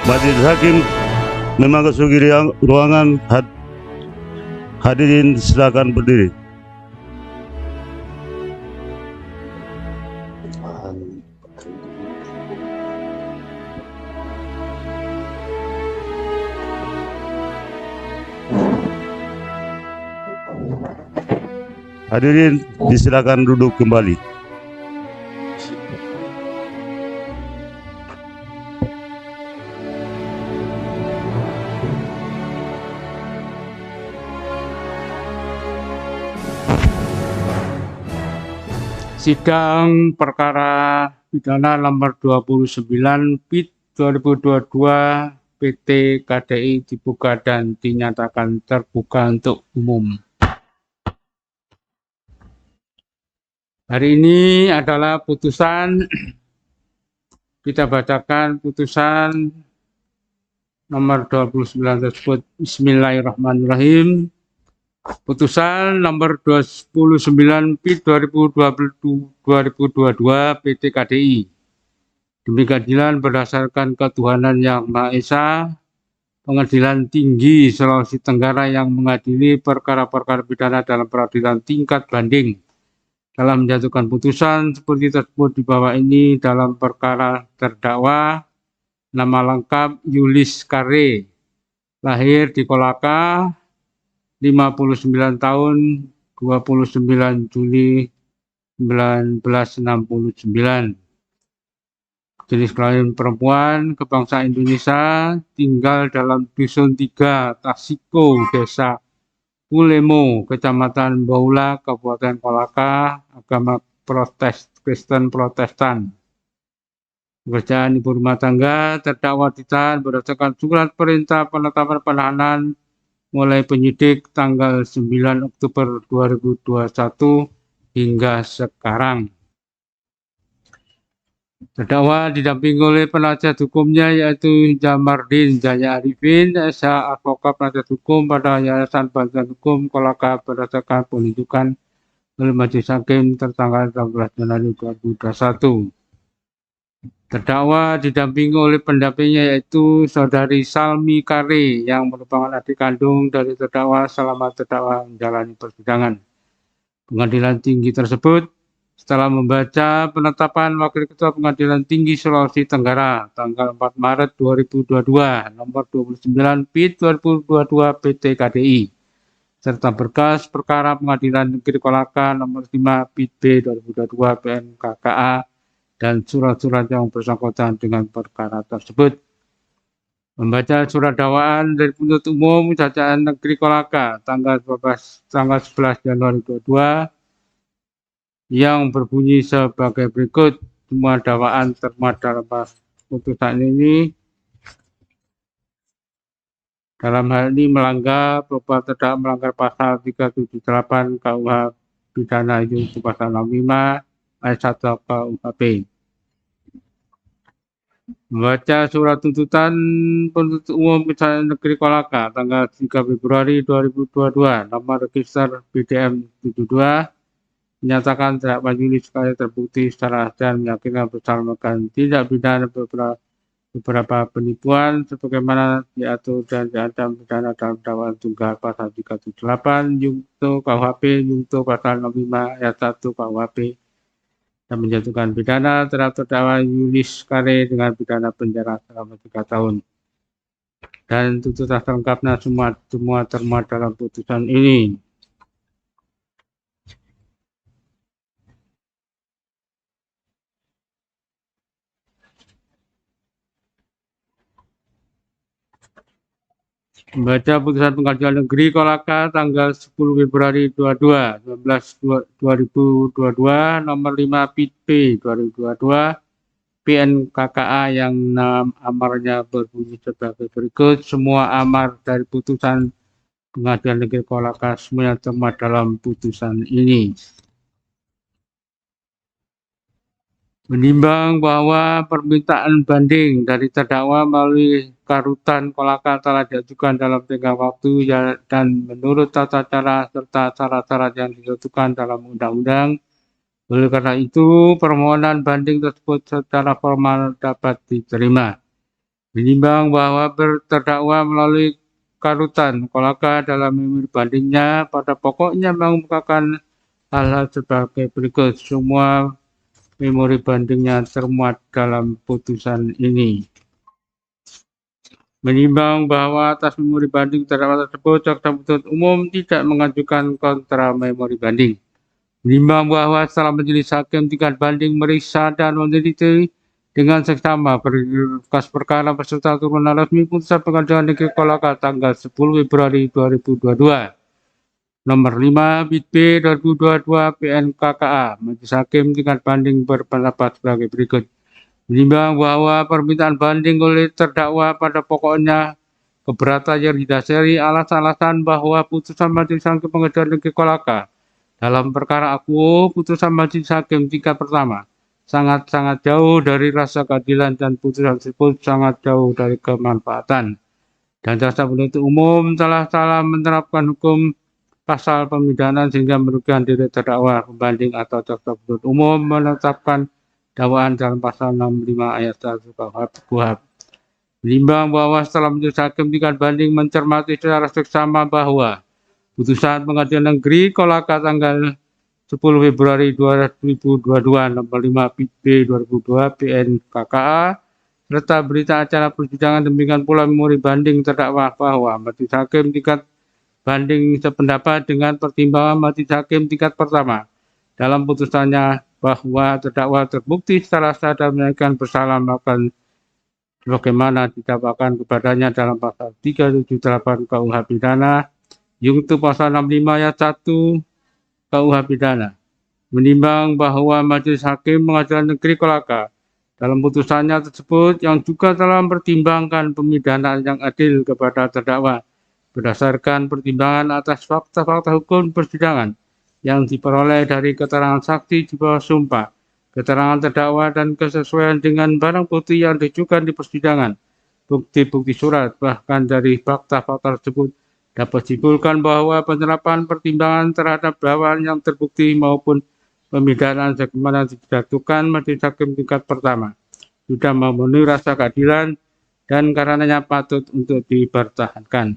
Majelis Hakim memasuki ruangan. Hadirin silakan berdiri. Hadirin disilakan duduk kembali. Sidang perkara pidana nomor 29 PIT 2022 PT KDI dibuka dan dinyatakan terbuka untuk umum. Hari ini adalah putusan, kita bacakan putusan nomor 29 tersebut. Bismillahirrahmanirrahim. Putusan nomor 29 PIT 2022 PT KDI. Demi keadilan berdasarkan ketuhanan yang Maha Esa, Pengadilan Tinggi Sulawesi Tenggara yang mengadili perkara-perkara pidana dalam peradilan tingkat banding dalam menjatuhkan putusan seperti tersebut di bawah ini dalam perkara terdakwa nama lengkap Yulis Kare, lahir di Kolaka, 59 tahun, 29 Juli 1969. Jenis kelamin perempuan, kebangsaan Indonesia, tinggal dalam Dusun 3, Tasiko, Desa Ulemo, Kecamatan Baula, Kabupaten Kolaka, agama Kristen Protestan. Pekerjaan ibu rumah tangga, terdakwa ditahan berdasarkan surat perintah penetapan penahanan mulai penyidik tanggal 9 Oktober 2021 hingga sekarang. Terdakwa didampingi oleh penasihat hukumnya yaitu Jamardin Jaya Arifin, SH Advokat Penasihat Hukum pada Yayasan Bantuan Hukum Kolaka berdasarkan penunjukan oleh Majelis Hakim tertanggal 18 Januari 2021. Terdakwa didampingi oleh pendampingnya yaitu Saudari Salmi Kare yang merupakan adik kandung dari terdakwa selama terdakwa menjalani persidangan. Pengadilan Tinggi tersebut setelah membaca penetapan Wakil Ketua Pengadilan Tinggi Sulawesi Tenggara tanggal 4 Maret 2022 nomor 29 PIT 2022 PT KDI serta berkas perkara Pengadilan Negeri Kolaka nomor 5 PIT B 2022 PN KKA dan surat-surat yang bersangkutan dengan perkara tersebut. Membaca surat dakwaan dari penuntut umum Kejaksaan Negeri Kolaka tanggal 11 Januari 2022 yang berbunyi sebagai berikut. Semua dakwaan termuat dalam putusan ini dalam hal ini melanggar pasal 378 KUH pidana yaitu pasal 65 ayat 1 KUHP. Membaca surat tuntutan penuntut umum Kejaksaan Negeri Kolaka tanggal 3 Februari 2022 nomor register BDM 72 menyatakan terdakwa Yulis Kare terbukti secara dan meyakinkan bersalah melakukan tindak pidana beberapa penipuan sebagaimana diatur dan diancam pidana dalam dakwaan tunggal pasal 378 Yungto KUHP Yungto pasal 65 ayat 1 KUHP dan menjatuhkan pidana terhadap terdakwa Yulis Kare dengan pidana penjara selama 3 tahun. Dan tuntutan selengkapnya semua termuat dalam putusan ini. Membaca putusan Pengadilan Negeri Kolaka tanggal 10 Februari 2022 nomor 5 PIT P 2022 PN KKA yang amarnya berbunyi sebagai berikut. Semua amar dari putusan Pengadilan Negeri Kolaka semuanya termuat dalam putusan ini. Menimbang bahwa permintaan banding dari terdakwa melalui Karutan Kolaka telah diajukan dalam tenggang waktu dan menurut tata cara serta syarat-syarat yang ditentukan dalam undang-undang. Oleh karena itu, permohonan banding tersebut secara formal dapat diterima. Menimbang bahwa terdakwa melalui karutan kolaka dalam memori bandingnya pada pokoknya mengemukakan hal-hal sebagai berikut. Semua memori bandingnya termuat dalam putusan ini. Menimbang bahwa atas memori banding terdakwa tersebut jaksa penuntut umum tidak mengajukan kontra memori banding. Menimbang bahwa setelah majelis hakim tingkat banding meriksa dan meneliti dengan seksama berkas perkara beserta turunan resmi putusan Pengadilan Negeri Kolaka tanggal 10 Februari 2022 nomor 5 bit B 2022 PNKKA. Majelis Hakim tingkat banding berpendapat sebagai berikut. Menimbang bahwa permintaan banding oleh terdakwa pada pokoknya keberatan yang didasari alasan-alasan bahwa putusan Majelis Hakim Pengadilan Negeri Kolaka dalam perkara akuo putusan Majelis Hakim tingkat pertama sangat-sangat jauh dari rasa keadilan dan putusan tersebut sangat jauh dari kemanfaatan. Dan jaksa penuntut umum telah salah menerapkan hukum pasal pemidanaan sehingga merugikan diri terdakwa. Pembanding atau jaksa penuntut umum menetapkan dakwaan dalam pasal 65 ayat 1 KUHP. Menimbang bahwa setelah majelis hakim tingkat banding mencermati secara seksama bahwa putusan Pengadilan Negeri Kolaka tanggal 10 Februari 2022 nomor 5 B 2002 PNKKA serta berita acara persidangan demikian pula memori banding terdakwa bahwa majelis hakim tingkat banding sependapat dengan pertimbangan majelis hakim tingkat pertama dalam putusannya bahwa terdakwa terbukti secara sah dan menyatakan bersalah melakukan sebagaimana didakwakan kepadanya dalam pasal 378 KUH pidana yaitu pasal 65 ayat 1 KUH pidana. Menimbang bahwa majelis hakim Pengadilan Negeri Kolaka dalam putusannya tersebut yang juga telah mempertimbangkan pemidanaan yang adil kepada terdakwa berdasarkan pertimbangan atas fakta-fakta hukum persidangan yang diperoleh dari keterangan saksi di bawah sumpah, keterangan terdakwa dan kesesuaian dengan barang bukti yang diajukan di persidangan, bukti-bukti surat, bahkan dari fakta-fakta tersebut dapat disimpulkan bahwa penerapan pertimbangan terhadap dakwaan yang terbukti maupun pemidanaan sebagaimana dijatuhkan majelis hakim tingkat pertama sudah memenuhi rasa keadilan dan karenanya patut untuk dipertahankan.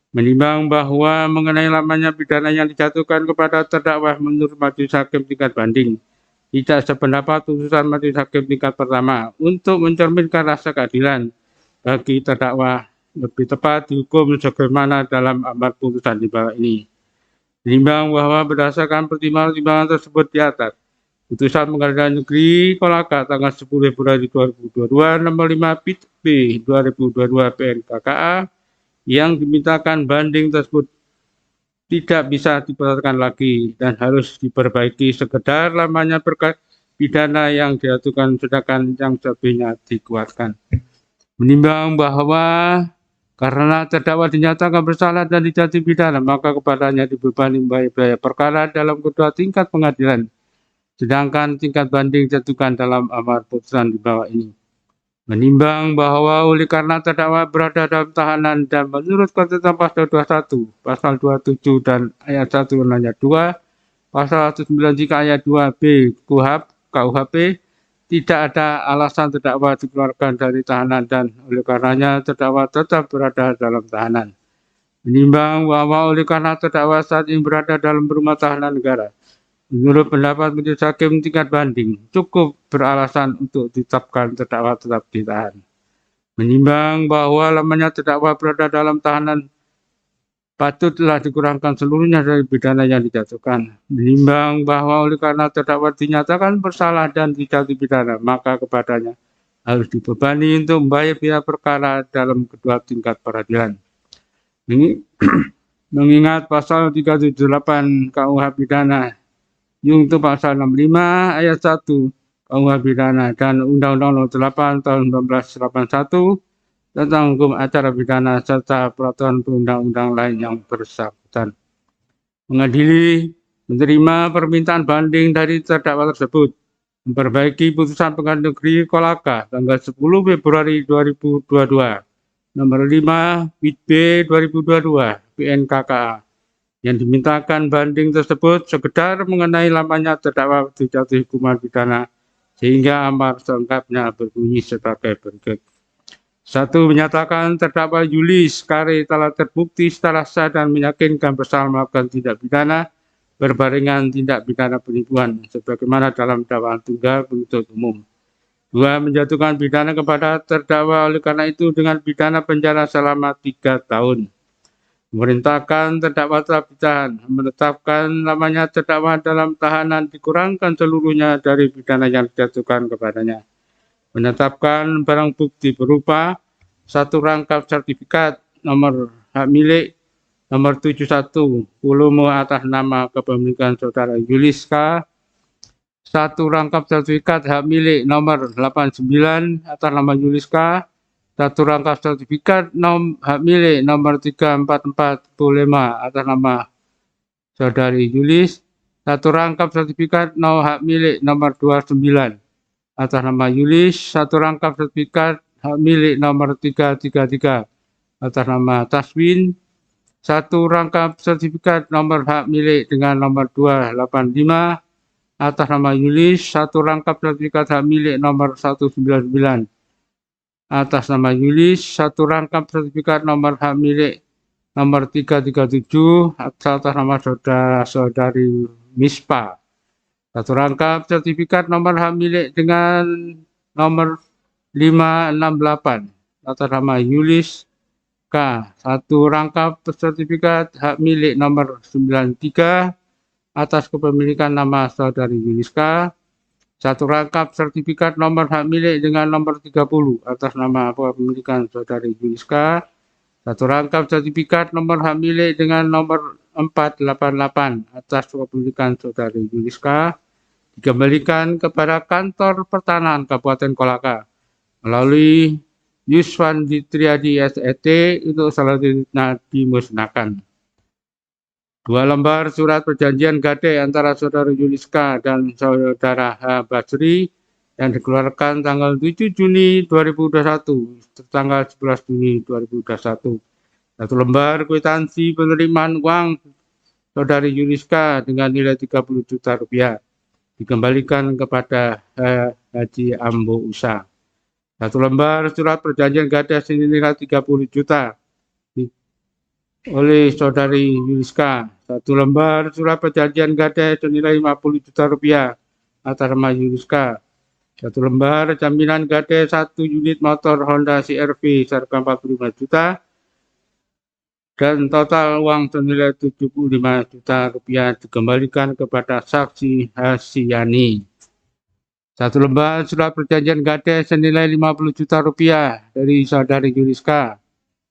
Menimbang bahwa mengenai lamanya pidana yang dijatuhkan kepada terdakwa menurut majelis hakim tingkat banding tidak sependapat putusan majelis hakim tingkat pertama untuk mencerminkan rasa keadilan bagi terdakwa lebih tepat dihukum sebagaimana dalam amar putusan di bawah ini. Menimbang bahwa berdasarkan pertimbangan tersebut di atas, putusan Pengadilan Negeri Kolaka tanggal 10 Februari 2022 nomor 5 bit B 2022 PNKKA yang dimintakan banding tersebut tidak bisa diperhatikan lagi dan harus diperbaiki sekedar lamanya perkara pidana yang dijatuhkan sedangkan yang selebihnya dikuatkan. Menimbang bahwa karena terdakwa dinyatakan bersalah dan dijatuhi pidana, maka kepadanya dibebani biaya perkara dalam kedua tingkat pengadilan, sedangkan tingkat banding dijatuhkan dalam amar putusan di bawah ini. Menimbang bahwa oleh karena terdakwa berada dalam tahanan dan menurut ketentuan pasal 21, pasal 27 dan ayat 1 dan ayat 2, pasal 193 ayat 2B KUHP, tidak ada alasan terdakwa dikeluarkan dari tahanan dan oleh karenanya terdakwa tetap berada dalam tahanan. Menimbang bahwa oleh karena terdakwa saat ini berada dalam rumah tahanan negara, menurut pendapat majelis hakim tingkat banding cukup beralasan untuk ditetapkan terdakwa tetap ditahan. Menimbang bahwa lamanya terdakwa berada dalam tahanan patutlah dikurangkan seluruhnya dari pidana yang dijatuhkan. Menimbang bahwa oleh karena terdakwa dinyatakan bersalah dan dijatuhi pidana, maka kepadanya harus dibebani untuk membayar biaya perkara dalam kedua tingkat peradilan. Ini mengingat pasal 378 KUH pidana yaitu pasal 65 ayat 1 KUH pidana dan Undang-Undang Nomor 8 tahun 1981 tentang hukum acara pidana serta peraturan perundang-undang lain yang bersangkutan. Mengadili menerima permintaan banding dari terdakwa tersebut, memperbaiki putusan Pengadilan Negeri Kolaka tanggal 10 Februari 2022 nomor 5 bit B 2022 PNKKA yang dimintakan banding tersebut sekedar mengenai lamanya terdakwa dijatuhi hukuman pidana sehingga amar selengkapnya berbunyi sebagai berikut. Satu, menyatakan terdakwa Julius Kare telah terbukti secara sah dan meyakinkan bersalah melakukan tindak pidana berbarengan tindak pidana penipuan sebagaimana dalam dakwaan tunggal penuntut umum. Dua, menjatuhkan pidana kepada terdakwa oleh karena itu dengan pidana penjara selama 3 tahun. Memerintahkan terdakwa telah ditahan, menetapkan namanya terdakwa dalam tahanan dikurangkan seluruhnya dari pidana yang dijatuhkan kepadanya. Menetapkan barang bukti berupa satu rangkap sertifikat nomor hak milik nomor 71 volume atas nama kepemilikan saudara Julius K. Satu rangkap sertifikat hak milik nomor 89 atas nama Julius K. Satu rangkap sertifikat hak milik nomor 34405 atas nama saudari Julius. Satu rangkap sertifikat hak milik nomor 29 atas nama Julius, satu rangkap sertifikat hak milik nomor 333 atas nama Taswin, satu rangkap sertifikat nomor hak milik dengan nomor 285 atas nama Julius, satu rangkap sertifikat hak milik nomor 199 atas nama Julius, satu rangkap sertifikat nomor hak milik nomor 337 atas nama saudara-saudari Mispa. Satu rangkap sertifikat nomor hak milik dengan nomor 568 atas nama Julius K. Satu rangkap sertifikat hak milik nomor 93 atas kepemilikan nama saudari Julius K. Satu rangkap sertifikat nomor hak milik dengan nomor 30 atas nama kepemilikan saudari Julius K. Satu rangkap sertifikat nomor hak milik dengan nomor 488 atas kepemilikan saudari Julius K. dikembalikan kepada kantor pertanahan Kabupaten Kolaka melalui Yuswan Triadi SET untuk selanjutnya dimusnahkan. 2 lembar surat perjanjian gade antara saudara Julius K. dan saudara H. Basri yang dikeluarkan tanggal 7 Juni 2021 tanggal 11 Juni 2021. 1 lembar kwitansi penerimaan uang saudari Julius K. dengan nilai 30 juta rupiah dikembalikan kepada Haji Ambo Usa. 1 lembar surat perjanjian gade senilai 30 juta oleh saudari Julius K. 1 lembar surat perjanjian gade senilai 50 juta rupiah atas nama Julius K. 1 lembar jaminan gade 1 unit motor Honda CR-V seharga 45 juta dan total uang senilai 75 juta rupiah dikembalikan kepada saksi Hasyani. 1 lembar surat perjanjian gade senilai 50 juta rupiah dari saudari Julius K.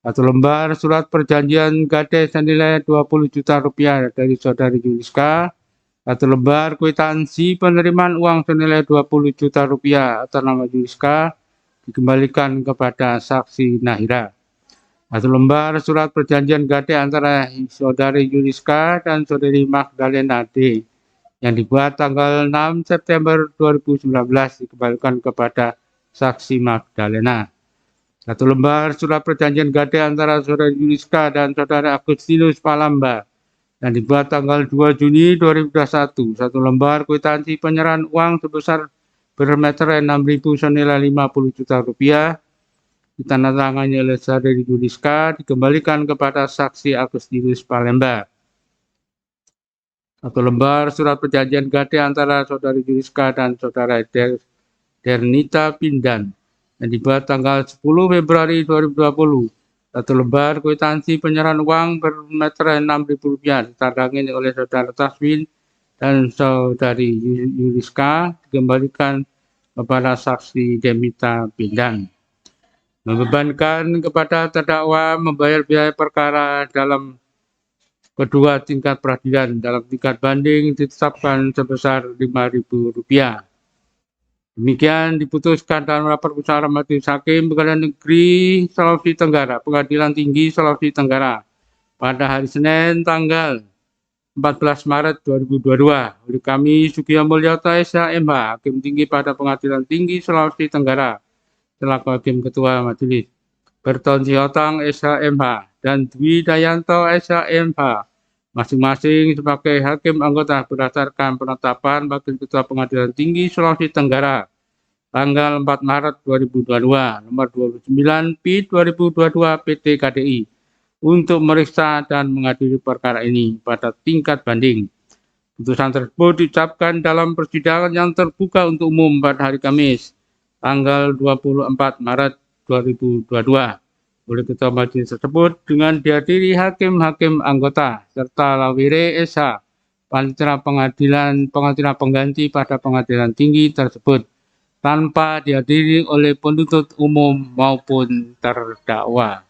1 lembar surat perjanjian gade senilai 20 juta rupiah dari saudari Julius K. 1 lembar kwitansi penerimaan uang senilai 20 juta rupiah atas nama Julius K. dikembalikan kepada saksi Nahira. 1 lembar surat perjanjian gade antara saudari Julius K. dan saudari Magdalena D. yang dibuat tanggal 6 September 2019 dikembalikan kepada saksi Magdalena. 1 lembar surat perjanjian gade antara saudari Julius K. dan saudara Agustinus Palamba yang dibuat tanggal 2 Juni 2021. 1 lembar kwitansi penyerahan uang sebesar bermeterai 6.000 senilai 50 juta rupiah ditandatangani oleh saudari Julius K. dikembalikan kepada saksi Agustinus Palembang. 1 lembar surat perjanjian gade antara saudari Julius K. dan saudara Dernita Pindan yang dibuat tanggal 10 Februari 2020. 1 lembar kwitansi penyerahan uang bermeterai 6.000 rupiah ditandangani oleh saudara Taswin dan saudari Julius K. dikembalikan kepada saksi Demita Pindan. Membebankan kepada terdakwa membayar biaya perkara dalam kedua tingkat peradilan. Dalam tingkat banding ditetapkan sebesar Rp5.000. Demikian diputuskan dalam rapat musyawarah majelis hakim Pengadilan Negeri Sulawesi Tenggara, Pengadilan Tinggi Sulawesi Tenggara pada hari Senin tanggal 14 Maret 2022 oleh kami Sugio Mulyoto SH.MH, Hakim Tinggi pada Pengadilan Tinggi Sulawesi Tenggara selaku Hakim Ketua Majelis, Berton Siotang SH.MH dan Dwi Dayanto SH.MH masing-masing sebagai hakim anggota berdasarkan penetapan Wakil Ketua Pengadilan Tinggi Sulawesi Tenggara tanggal 4 Maret 2022, nomor 29 PI 2022 PT KDI untuk meriksa dan mengadili perkara ini pada tingkat banding. Putusan tersebut diucapkan dalam persidangan yang terbuka untuk umum pada hari Kamis, tanggal 24 Maret 2022 oleh Ketua Majelis tersebut dengan dihadiri hakim-hakim anggota serta Lawire SH, Panitera Pengadilan Pengganti pada Pengadilan Tinggi tersebut, tanpa dihadiri oleh penuntut umum maupun terdakwa.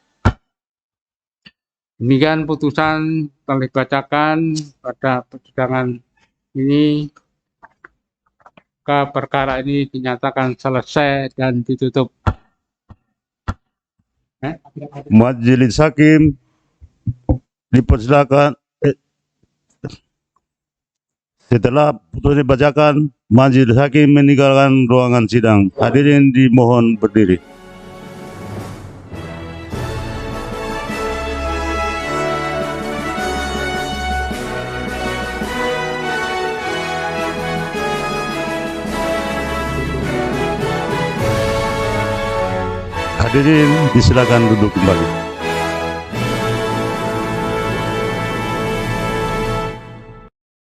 Demikian putusan telah dibacakan pada persidangan ini. Perkara ini dinyatakan selesai dan ditutup. Majelis Hakim dipersilakan. Setelah putusan dibacakan, Majelis Hakim meninggalkan ruangan sidang. Hadirin dimohon berdiri. Hadirin disilakan duduk kembali.